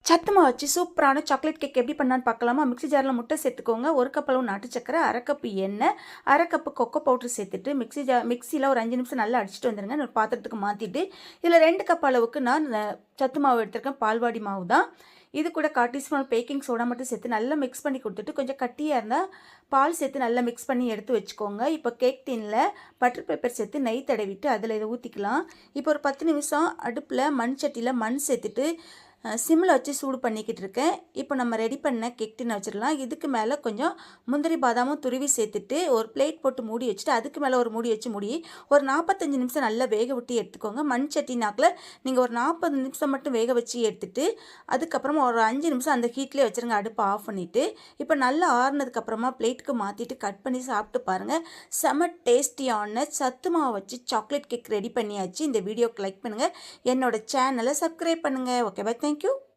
சத்து மாவு வச்சு சூப்பரான சாக்லேட் கேக் எப்படி பண்ணான்னு பார்க்கலாமா? மிக்ஸி ஜாரில் முட்டை சேர்த்துக்கோங்க. 1 கப் அளவு நாட்டு சக்கரை, 1/2 கப் எண்ணெய், 1/2 கப் கொக்கோ பவுடர் சேர்த்துட்டு மிக்ஸியில் ஒரு 5 நிமிஷம் நல்லா அடிச்சுட்டு வந்துடுங்க. ஒரு பாத்திரத்துக்கு மாற்றிட்டு இதில் 2 கப் அளவுக்கு நான் சத்து மாவு எடுத்திருக்கேன். பால்வாடி மாவு தான். இது கூட 1/4 டீஸ்பூன் பேக்கிங் சோடா மட்டும் சேர்த்து நல்லா மிக்ஸ் பண்ணி கொடுத்துட்டு, கொஞ்சம் கட்டியாக இருந்தால் பால் சேர்த்து நல்லா மிக்ஸ் பண்ணி எடுத்து வச்சுக்கோங்க. இப்போ கேக் டின்னில் பட்டர் பேப்பர் சேர்த்து நெய் தடவிட்டு அதில் இதை ஊற்றிக்கலாம். இப்போ ஒரு 10 நிமிஷம் அடுப்பில் மண் சட்டியில் மண் சேர்த்துட்டு சிம்மில் வச்சு சூடு பண்ணிக்கிட்டு இருக்கேன். இப்போ நம்ம ரெடி பண்ண கேக் டின்னை வச்சிடலாம். இதுக்கு மேலே கொஞ்சம் முந்திரி பாதாமும் துருவி சேர்த்துட்டு ஒரு பிளேட் போட்டு மூடி வச்சுட்டு அதுக்கு மேலே ஒரு மூடி வச்சு ஒரு 45 நிமிஷம் நல்லா வேக விட்டு எடுத்துக்கோங்க. மண் சட்டினாக்கில் நீங்கள் ஒரு 40 நிமிஷம் மட்டும் வேக வச்சு எடுத்துட்டு அதுக்கப்புறமா ஒரு 5 நிமிஷம் அந்த ஹீட்லேயே வச்சுருங்க. அடுப்பை ஆஃப் பண்ணிவிட்டு இப்போ நல்லா ஆறுனதுக்கப்புறமா பிளேட்டுக்கு மாற்றிட்டு கட் பண்ணி சாப்பிட்டு பாருங்கள். செம டேஸ்டியான சத்து மாவை வச்சு சாக்லேட் கேக் ரெடி பண்ணியாச்சு. இந்த வீடியோக்கு லைக் பண்ணுங்கள். என்னோட சேனலை சப்ஸ்கிரைப் பண்ணுங்கள். Okay bye. தேங்க்யூ.